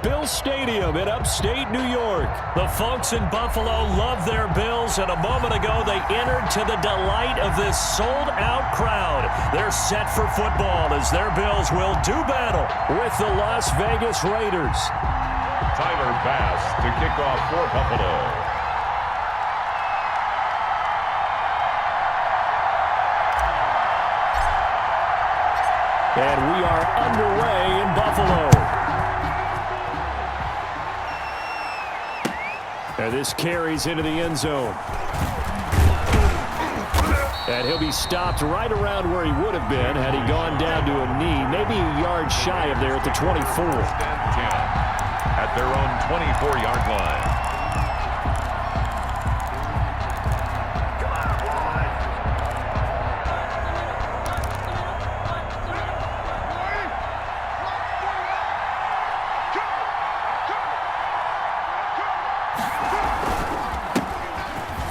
Bills Stadium in upstate New York. The folks in Buffalo love their Bills, and a moment ago they entered to the delight of this sold-out crowd. They're set for football as their Bills will do battle with the Las Vegas Raiders. Tyler Bass to kick off for Buffalo. And we are underway in Buffalo. And this carries into the end zone. And he'll be stopped right around where he would have been had he gone down to a knee, maybe a yard shy of there at the 24. At their own 24-yard line.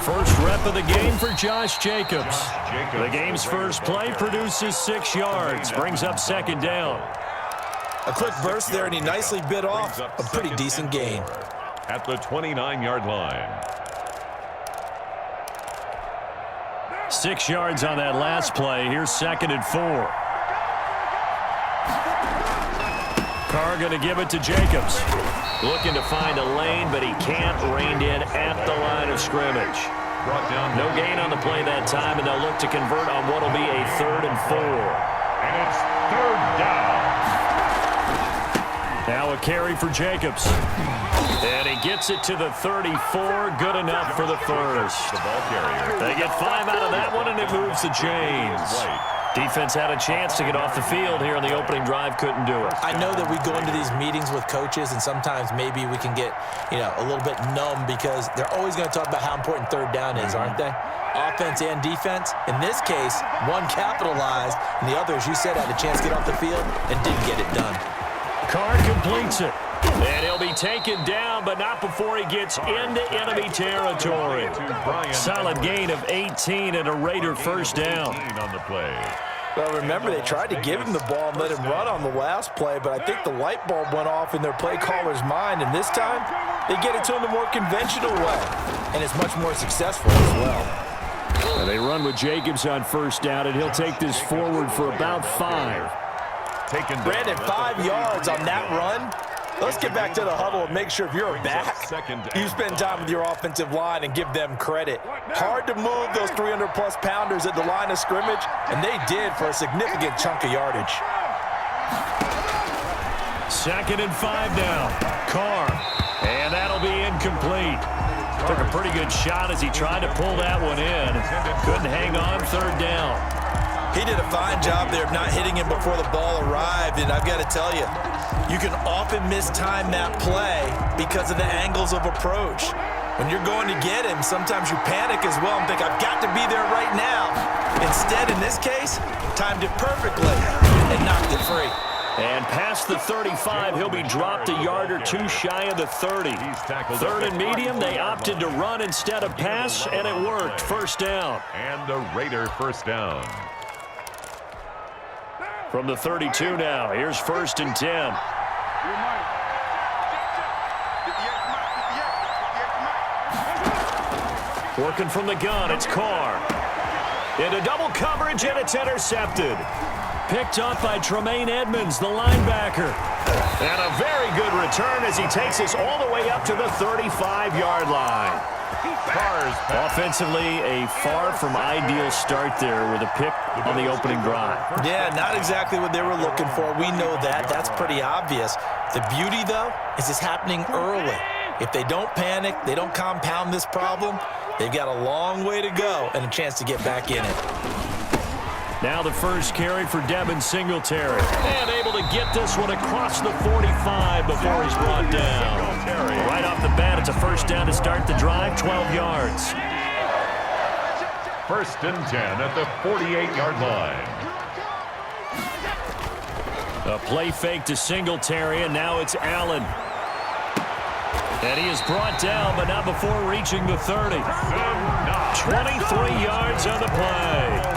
First rep of the game for Josh Jacobs. The game's first play produces 6 yards, brings up second down. A quick burst there, and he nicely bit off a pretty decent gain. At the 29-yard line. 6 yards on that last play. Here's 2nd and 4. Carr going to give it to Jacobs. Looking to find a lane, but he can't. Reined in at the line of scrimmage. No gain on the play that time, and they'll look to convert on what will be a 3rd and 4. And it's 3rd down. Now a carry for Jacobs. And he gets it to the 34. Good enough for the first. The ball carrier. They get 5 out of that one, and it moves the chains. Defense had a chance to get off the field here in the opening drive, couldn't do it. I know that we go into these meetings with coaches, and sometimes maybe we can get, a little bit numb because they're always going to talk about how important 3rd down is, aren't they? Offense and defense. In this case, one capitalized, and the other, as you said, had a chance to get off the field and didn't get it done. Carr completes it. And he'll be taken down, but not before he gets into enemy territory. Solid gain of 18 and a Raider first down. On the play. Well, remember, they tried to give him the ball and let him run on the last play, but I think the light bulb went off in their play caller's mind, and this time they get it to him the more conventional way, and it's much more successful as well. And they run with Jacobs on first down, and he'll take this forward for about 5. Brandon, 5 yards on that run. Let's get back to the huddle and make sure if you're a back, you spend time with your offensive line and give them credit. Hard to move those 300-plus pounders at the line of scrimmage, and they did for a significant chunk of yardage. 2nd and 5 now. Carr. And that'll be incomplete. Took a pretty good shot as he tried to pull that one in. Couldn't hang on 3rd down. He did a fine job there of not hitting him before the ball arrived, and I've got to tell you, you can often mistime that play because of the angles of approach. When you're going to get him, sometimes you panic as well and think, I've got to be there right now. Instead, in this case, timed it perfectly and knocked it free. And past the 35, he'll be dropped a yard or 2 shy of the 30. 3rd and medium, they opted to run instead of pass, and it worked. First down. And a Raider first down. From the 32 now, here's 1st and 10. Working from the gun, it's Carr. Into double coverage, and it's intercepted. Picked up by Tremaine Edmonds, the linebacker. And a very good return as he takes us all the way up to the 35-yard line. Offensively, a far from ideal start there with a pick on the opening drive. Yeah, not exactly what they were looking for. We know that. That's pretty obvious. The beauty, though, is it's happening early. If they don't panic, they don't compound this problem, they've got a long way to go and a chance to get back in it. Now the first carry for Devin Singletary. And able to get this one across the 45 before he's brought down. Right off the bat, it's a first down to start the drive, 12 yards. 1st and 10 at the 48-yard line. A play fake to Singletary, and now it's Allen. And he is brought down, but not before reaching the 30. 23 yards on the play.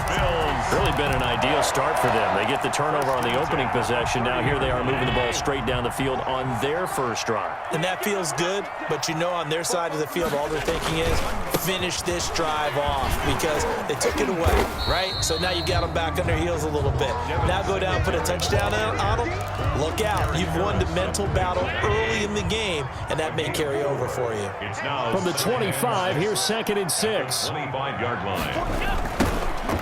Really been an ideal start for them. They get the turnover on the opening possession. Now here they are moving the ball straight down the field on their first drive. And that feels good, but you know on their side of the field, all they're thinking is finish this drive off because they took it away, right? So now you got them back on their heels a little bit. Now go down, put a touchdown on them. Look out. You've won the mental battle early in the game, and that may carry over for you. From the 25, here's 2nd and 6. 25-yard line.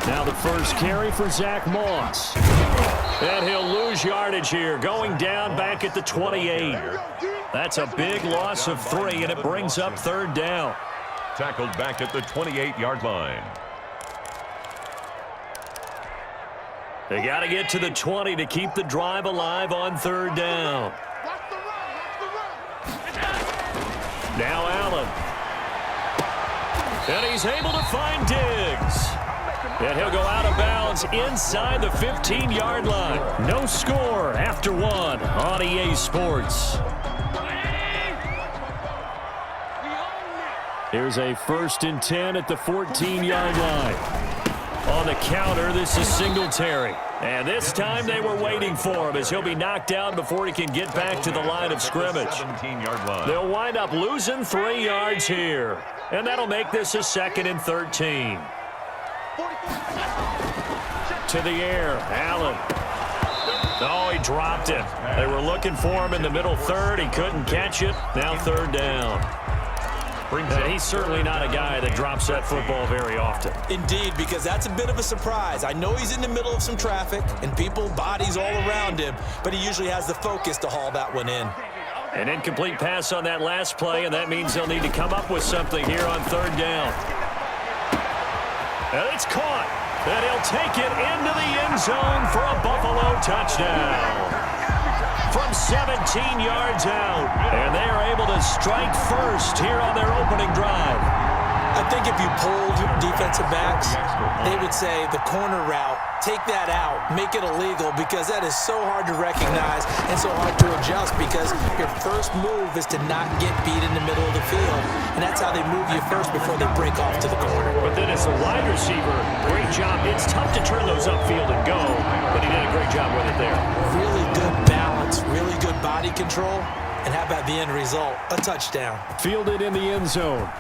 Now the first carry for Zach Moss. And he'll lose yardage here, going down back at the 28. That's a big loss of 3, and it brings up 3rd down. Tackled back at the 28-yard line. They got to get to the 20 to keep the drive alive on 3rd down. Now Allen. And he's able to find Diggs. And he'll go out of bounds inside the 15-yard line. No score after 1 on EA Sports. Here's a 1st and 10 at the 14-yard line. On the counter, this is Singletary. And this time they were waiting for him as he'll be knocked down before he can get back to the line of scrimmage. 17-yard line. They'll wind up losing 3 yards here. And that'll make this a 2nd and 13. To the air, Allen. Oh, he dropped it. They were looking for him in the middle 3rd. He couldn't catch it. Now 3rd down. And he's certainly not a guy that drops that football very often. Indeed, because that's a bit of a surprise. I know he's in the middle of some traffic and people, bodies all around him, but he usually has the focus to haul that one in. An incomplete pass on that last play, and that means they'll need to come up with something here on 3rd down. And it's caught. And he'll take it into the end zone for a Buffalo touchdown. From 17 yards out. And they are able to strike first here on their opening drive. I think if you polled defensive backs, they would say the corner route, take that out, make it illegal, because that is so hard to recognize and so hard to adjust because your first move is to not get beat in the middle of the field. And that's how they move you first before they break off to the corner. But then as a wide receiver, great job. It's tough to turn those upfield and go, but he did a great job with it there. Really good balance, really good body control. And how about the end result? A touchdown. Fielded in the end zone.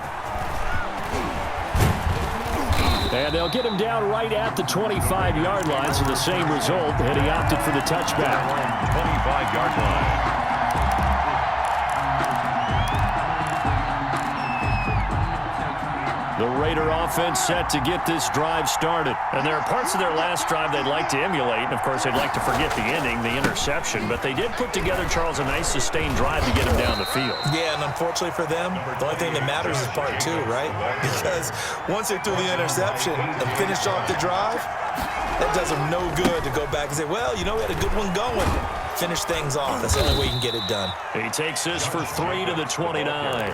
And they'll get him down right at the 25-yard line, so the same result, and he opted for the touchback. 25-yard line. The Raider offense set to get this drive started. And there are parts of their last drive they'd like to emulate. And, of course, they'd like to forget the ending, the interception. But they did put together, Charles, a nice sustained drive to get him down the field. Yeah, and unfortunately for them, the only thing that matters is part 2, right? Because once they threw the interception and finished off the drive, that does them no good to go back and say, well, you know, we had a good one going. Finish things off. That's the only way you can get it done. He takes this for 3 to the 29.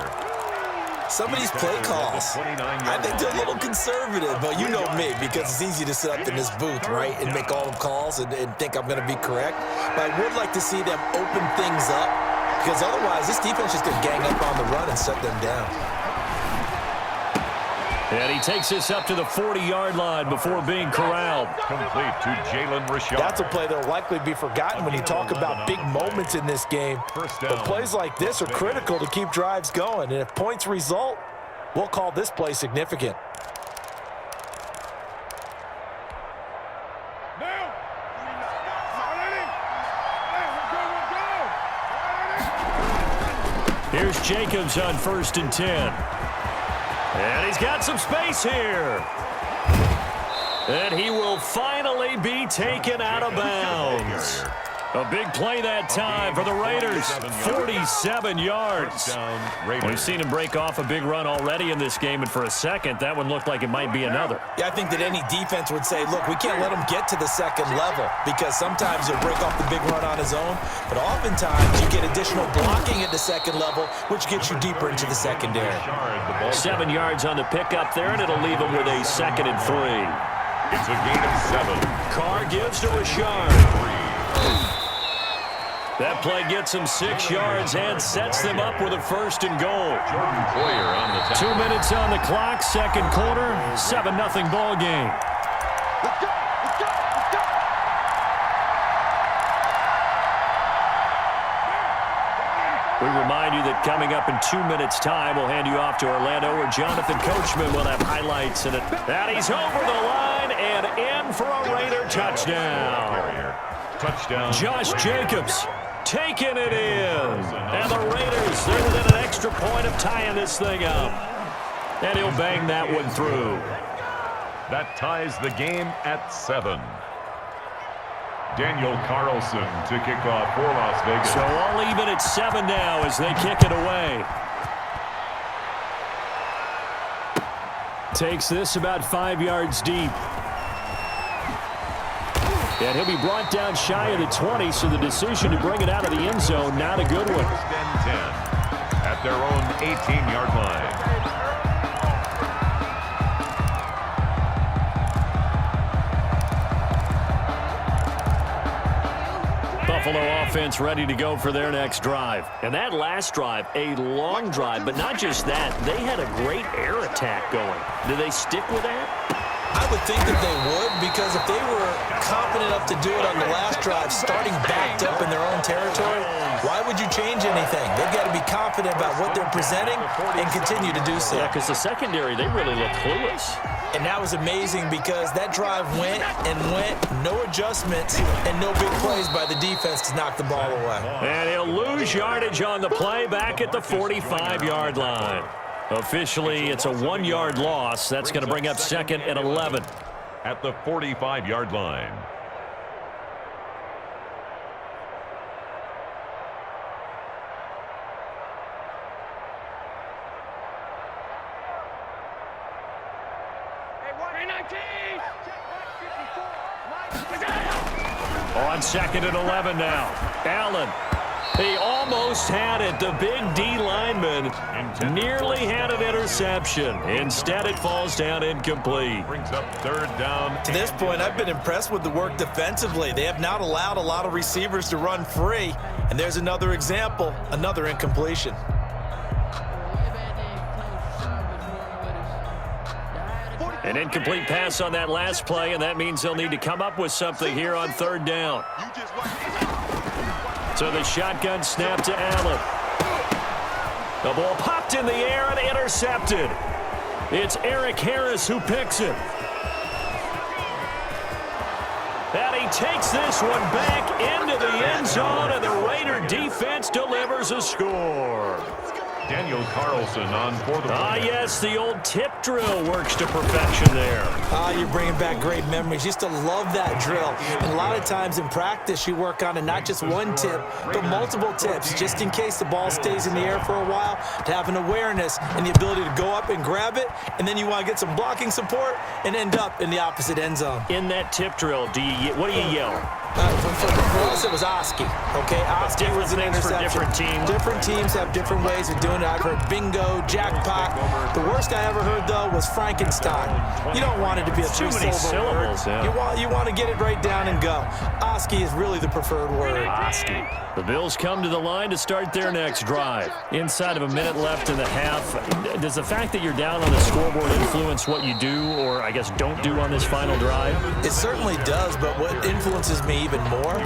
Some of these play calls, I think they're a little conservative, but you know me, because it's easy to sit up in this booth, right, and make all the calls and think I'm going to be correct. But I would like to see them open things up, because otherwise this defense is going to gang up on the run and shut them down. And he takes this up to the 40-yard line before being corralled. Complete to Jalen Richard. That's a play that will likely be forgotten when you talk about big moments in this game. But plays like this are critical to keep drives going. And if points result, we'll call this play significant. Here's Jacobs on 1st and 10. And he's got some space here. And he will finally be taken out of bounds. A big play that time for the Raiders. 47 yards. We've seen him break off a big run already in this game, and for a second, that one looked like it might be another. Yeah, I think that any defense would say, look, we can't let him get to the second level, because sometimes he'll break off the big run on his own, but oftentimes you get additional blocking at the second level, which gets you deeper into the secondary. 7 yards on the pickup there, and it'll leave him with a 2nd and 3. It's a gain of 7. Carr gives to Richard. That play gets them 6 yards and sets them up with a 1st and goal. Jordan Poyer on the tackle. 2 minutes on the clock, second quarter, 7-0 ball game. We remind you that coming up in 2 minutes' time, we'll hand you off to Orlando, where Jonathan Coachman will have highlights in it. And he's over the line and in for a Raider touchdown. Touchdown. Josh Jacobs taking it in. And the Raiders, they're within an extra point of tying this thing up. And he'll bang that one through. That ties the game at 7. Daniel Carlson to kick off for Las Vegas. So all even at 7 now as they kick it away. Takes this about 5 yards deep. And he'll be brought down shy of the 20, so the decision to bring it out of the end zone, not a good one. 1st and 10 at their own 18-yard line. Buffalo offense ready to go for their next drive. And that last drive, a long drive, but not just that. They had a great air attack going. Do they stick with that? I would think that they would, because if they were confident enough to do it on the last drive, starting backed up in their own territory, why would you change anything? They've got to be confident about what they're presenting and continue to do so. Yeah, because the secondary, they really look clueless. And that was amazing because that drive went and went, no adjustments, and no big plays by the defense to knock the ball away. And he'll lose yardage on the play back at the 45-yard line. Officially, it's a 1-yard loss. That's going to bring up 2nd and 11. At the 45-yard line. On 2nd and 11 now. Allen. He almost had it. The big D lineman nearly had an interception. Instead, it falls down incomplete. Brings up 3rd down. To this point, I've been impressed with the work defensively. They have not allowed a lot of receivers to run free. And there's another example, another incompletion. An incomplete pass on that last play, and that means they'll need to come up with something here on 3rd down. So the shotgun snap to Allen. The ball popped in the air and intercepted. It's Eric Harris who picks it. And he takes this one back into the end zone, and the Raider defense delivers a score. Daniel Carlson on for the yes, the old tip drill works to perfection there. You're bringing back great memories. Used to love that drill. And a lot of times in practice, you work on it, not just one tip, but multiple tips, just in case the ball stays in the air for a while, to have an awareness and the ability to go up and grab it, and then you want to get some blocking support and end up in the opposite end zone. In that tip drill, what do you yell? For us, it was Oski. Okay, Oski was an interception. Different teams. Different teams have different ways of doing it. I've heard bingo, jackpot. The worst I ever heard, though, was Frankenstein. You don't want it to be a three-syllable word. Yeah. You want to get it right down and go. Oski is really the preferred word. Oski. The Bills come to the line to start their next drive. Inside of a minute left in the half, does the fact that you're down on the scoreboard influence what you do, or I guess don't do on this final drive? It certainly does, but what influences me even more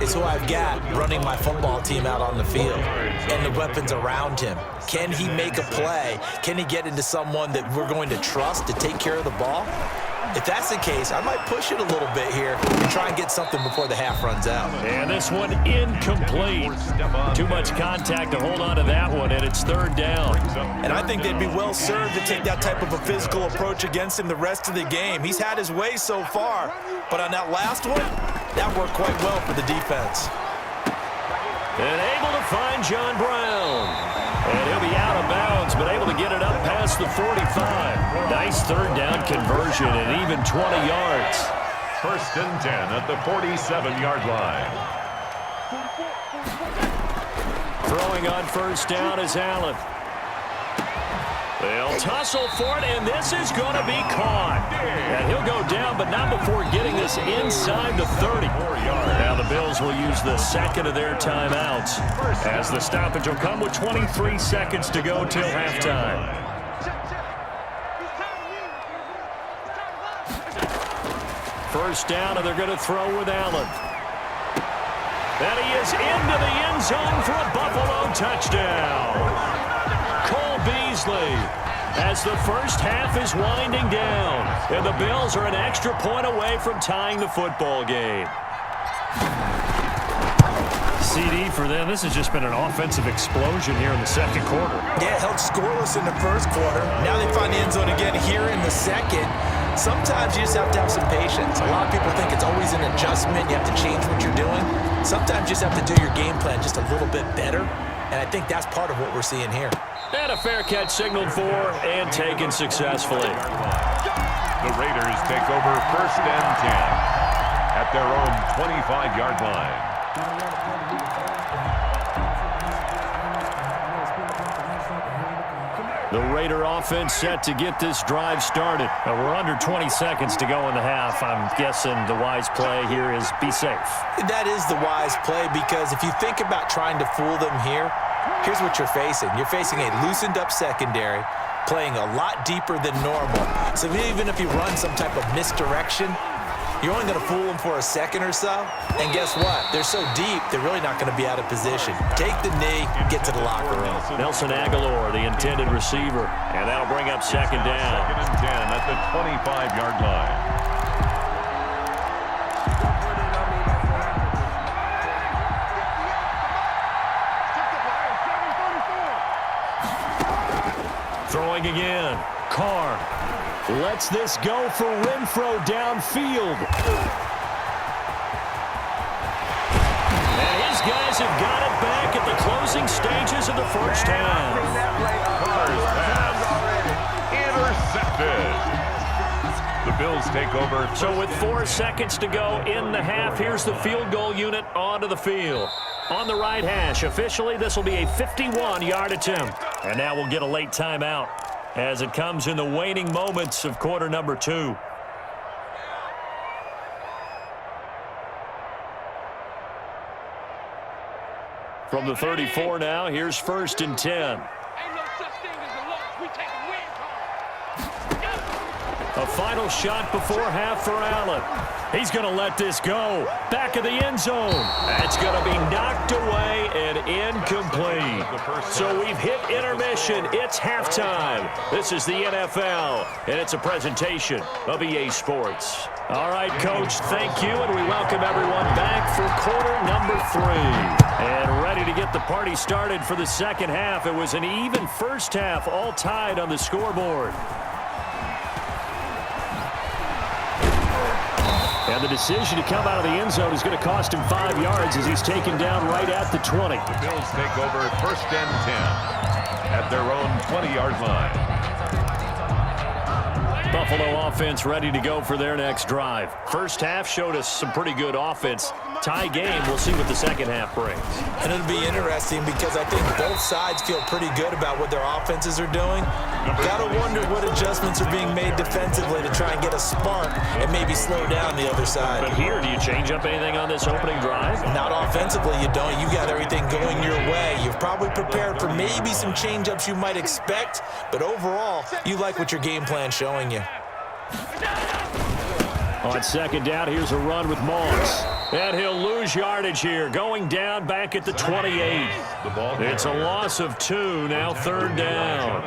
is who I've got running my football team out on the field and the weapons around him. Can he make a play? Can he get into someone that we're going to trust to take care of the ball? If that's the case, I might push it a little bit here and try and get something before the half runs out. And this one incomplete. Too much contact to hold on to that one, and it's 3rd down. And I think they'd be well served to take that type of a physical approach against him the rest of the game. He's had his way so far, but on that last one, that worked quite well for the defense. And able to find John Brown. And he'll be out of bounds, but able to get it up past the 45. Nice 3rd down conversion and even 20 yards. 1st and 10 at the 47-yard line. Throwing on 1st down is Allen. They'll tussle for it, and this is going to be caught. And he'll go down, but not before getting this inside the 30. Now the Bills will use the second of their timeouts, as the stoppage will come with 23 seconds to go till halftime. First down, and they're going to throw with Allen. And he is into the end zone for a Buffalo touchdown. Cole Beasley, as the first half is winding down, and the Bills are an extra point away from tying the football game. CD for them. This has just been an offensive explosion here in the second quarter. Yeah, held scoreless in the first quarter. Now they find the end zone again here in the second. Sometimes you just have to have some patience. A lot of people think it's always an adjustment. You have to change what you're doing. Sometimes you just have to do your game plan just a little bit better, and I think that's part of what we're seeing here. And a fair catch signaled for and taken successfully. The Raiders take over 1st and 10 at their own 25-yard line. The Raider offense set to get this drive started. We're under 20 seconds to go in the half. I'm guessing the wise play here is be safe. That is the wise play, because if you think about trying to fool them here, here's what you're facing. You're facing a loosened-up secondary, playing a lot deeper than normal. So even if you run some type of misdirection, you're only going to fool them for a second or so. And guess what? They're so deep, they're really not going to be out of position. Take the knee, get to the locker room. Nelson Aguilar, the intended receiver. And that'll bring up second down. 2nd and 10 at the 25-yard line. Throwing again. Carr lets this go for Renfro downfield. And his guys have got it back at the closing stages of the first half. Carr's pass intercepted. The Bills take over. So with 4 seconds to go in the half, here's the field goal unit onto the field. On the right hash, officially this will be a 51-yard attempt. And now we'll get a late timeout as it comes in the waning moments of quarter number 2. From the 34 now, here's 1st and 10. A final shot before half for Allen. He's going to let this go. Back of the end zone. That's going to be knocked away and incomplete. So we've hit intermission. It's halftime. This is the NFL, and it's a presentation of EA Sports. All right, Coach, thank you, and we welcome everyone back for quarter number 3. And ready to get the party started for the second half. It was an even first half, all tied on the scoreboard. And the decision to come out of the end zone is going to cost him 5 yards as he's taken down right at the 20. The Bills take over 1st and 10 at their own 20-yard line. Buffalo offense ready to go for their next drive. First half showed us some pretty good offense. Tie game, we'll see what the second half brings. And it'll be interesting because I think both sides feel pretty good about what their offenses are doing. Gotta wonder what adjustments are being made defensively to try and get a spark and maybe slow down the other side. But here, do you change up anything on this opening drive? Not offensively, you don't. You got everything going your way. You've probably prepared for maybe some change-ups you might expect, but overall, you like what your game plan's showing you. On second down, here's a run with Moss. And he'll lose yardage here, going down back at the 28. It's a loss of 2, now 3rd down.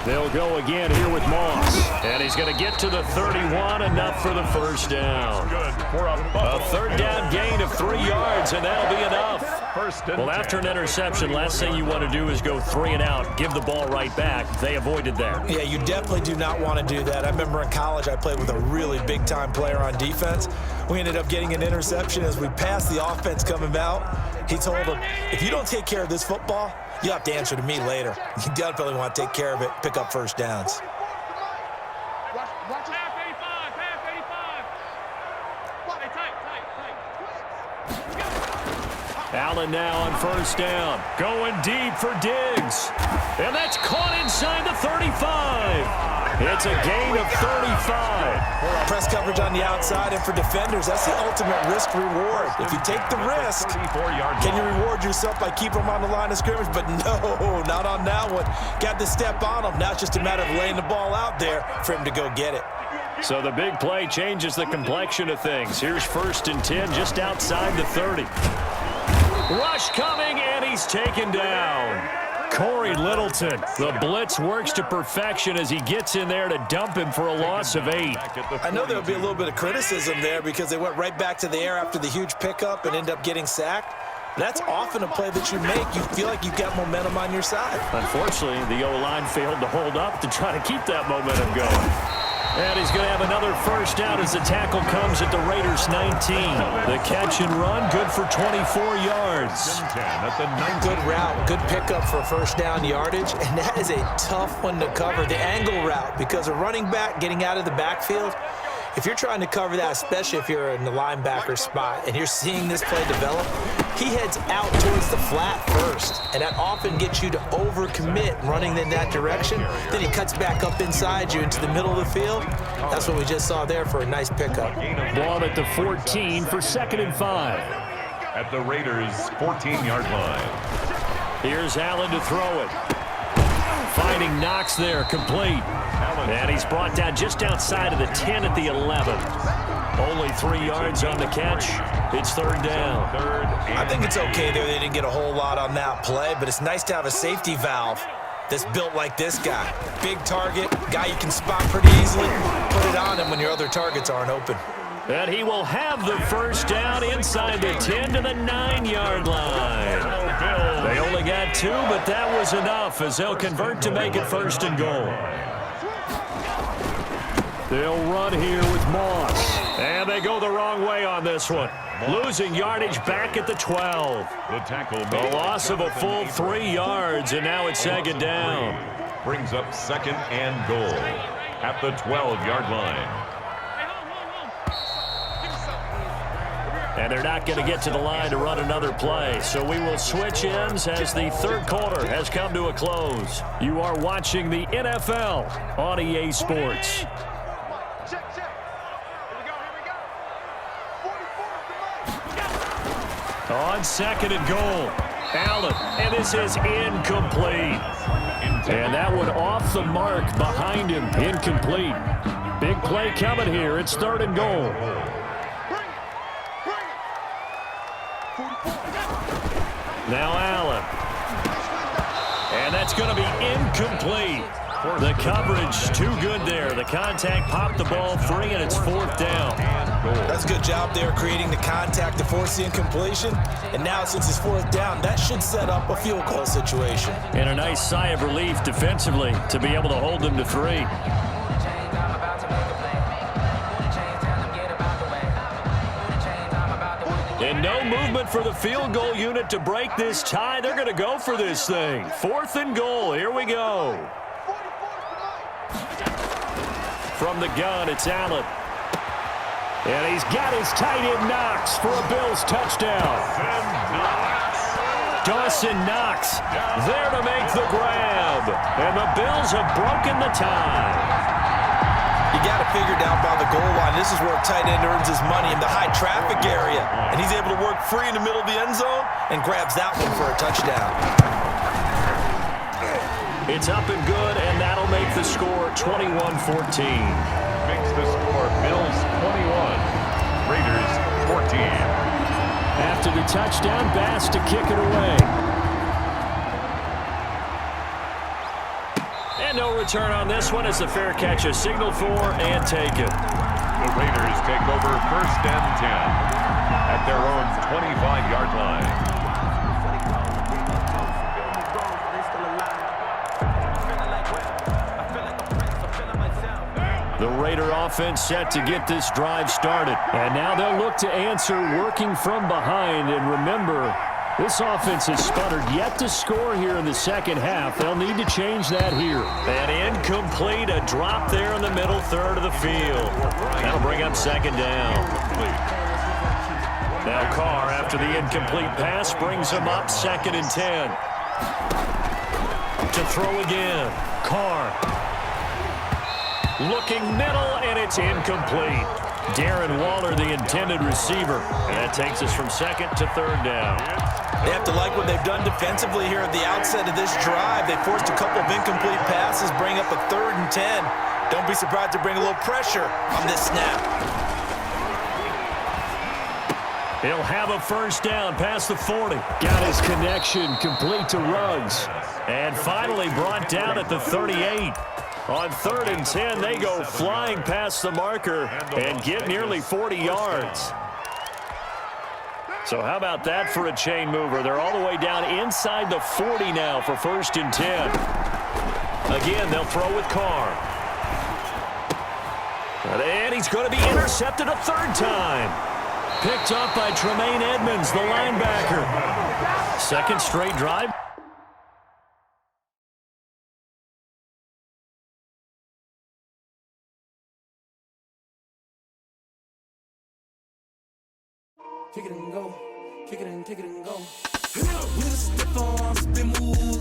They'll go again here with Moss. And he's going to get to the 31, enough for the first down. A 3rd down gain of 3 yards, and that'll be enough. Well, after an interception, last thing you want to do is go 3 and out, give the ball right back. They avoided that. Yeah, you definitely do not want to do that. I remember in college I played with a really big-time player on defense. We ended up getting an interception as we passed the offense coming out. He told him, if you don't take care of this football, you'll have to answer to me later. You definitely want to take care of it, pick up first downs. Allen now on first down. Going deep for Diggs. And that's caught inside the 35. It's a gain of 35. Press coverage on the outside, and for defenders, that's the ultimate risk-reward. If you take the risk, can you reward yourself by keeping them on the line of scrimmage? But no, not on that one. Got the step on him. Now it's just a matter of laying the ball out there for him to go get it. So the big play changes the complexion of things. Here's 1st and 10 just outside the 30. Rush coming, and he's taken down. Corey Littleton. The blitz works to perfection as he gets in there to dump him for a loss of 8. I know there'll be a little bit of criticism there because they went right back to the air after the huge pickup and end up getting sacked. That's often a play that you make. You feel like you've got momentum on your side. Unfortunately, the O-line failed to hold up to try to keep that momentum going. And he's going to have another first down as the tackle comes at the Raiders' 19. The catch and run, good for 24 yards. Good route, good pickup for first down yardage, and that is a tough one to cover. The angle route, because a running back getting out of the backfield, if you're trying to cover that, especially if you're in the linebacker spot and you're seeing this play develop, he heads out towards the flat first, and that often gets you to overcommit running in that direction. Then he cuts back up inside you into the middle of the field. That's what we just saw there for a nice pickup. Ball at the 14 for 2nd and 5. At the Raiders' 14-yard line. Here's Allen to throw it. Finding Knox there, complete. And he's brought down just outside of the 10 at the 11. Only 3 yards on the catch. It's 3rd down. I think it's okay there. They didn't get a whole lot on that play, but it's nice to have a safety valve that's built like this guy. Big target, guy you can spot pretty easily. Put it on him when your other targets aren't open. And he will have the first down inside the 10 to the 9-yard line. They only got 2, but that was enough as they'll convert to make it 1st and goal. They'll run here with Moss. And they go the wrong way on this one. Losing yardage back at the 12. The tackle. A loss of a full 3 yards, and now it's 2nd down. Brings up 2nd and goal at the 12-yard line. And they're not going to get to the line to run another play. So we will switch ends as the 3rd quarter has come to a close. You are watching the NFL on EA Sports. On 2nd and goal, Allen, and this is incomplete. And that one off the mark behind him, incomplete. Big play coming here. It's 3rd and goal. Now Allen. And that's going to be incomplete. The coverage too good there. The contact popped the ball free, and it's 4th down. That's a good job there creating the contact to force the incompletion. And now since it's 4th down, that should set up a field goal situation. And a nice sigh of relief defensively to be able to hold them to 3. And no movement for the field goal unit to break this tie. They're going to go for this thing. 4th and goal. Here we go. From the gun, it's Allen. And he's got his tight end Knox for a Bills touchdown. Dawson Knox there to make the grab. And the Bills have broken the tie. You got to figure down by the goal line. This is where a tight end earns his money in the high traffic area. And he's able to work free in the middle of the end zone and grabs that one for a touchdown. It's up and good, and that'll make the score 21-14. Makes the score Bills 21, Raiders 14. After the touchdown, Bass to kick it away. And no return on this one as the fair catch is signaled for and taken. The Raiders take over 1st and 10 at their own 25-yard line. The Raider offense set to get this drive started. And now they'll look to answer working from behind. And remember, this offense has sputtered yet to score here in the 2nd half. They'll need to change that here. And incomplete, a drop there in the middle 3rd of the field. That'll bring up 2nd down. Now Carr, after the incomplete pass, brings him up 2nd and 10. To throw again. Carr. Looking middle, and it's incomplete. Darren Waller, the intended receiver. And that takes us from 2nd to 3rd down. They have to like what they've done defensively here at the outset of this drive. They forced a couple of incomplete passes, bring up a 3rd and 10. Don't be surprised to bring a little pressure on this snap. He'll have a 1st down past the 40. Got his connection complete to Ruggs. And finally brought down at the 38. On 3rd and 10, they go flying past the marker and get nearly 40 yards. So how about that for a chain mover? They're all the way down inside the 40 now for 1st and 10. Again, they'll throw with Carr. And he's going to be intercepted a 3rd time. Picked up by Tremaine Edmonds, the linebacker. 2nd straight drive. Kick it and go. Kick it and go. With a stiff arm, spin move.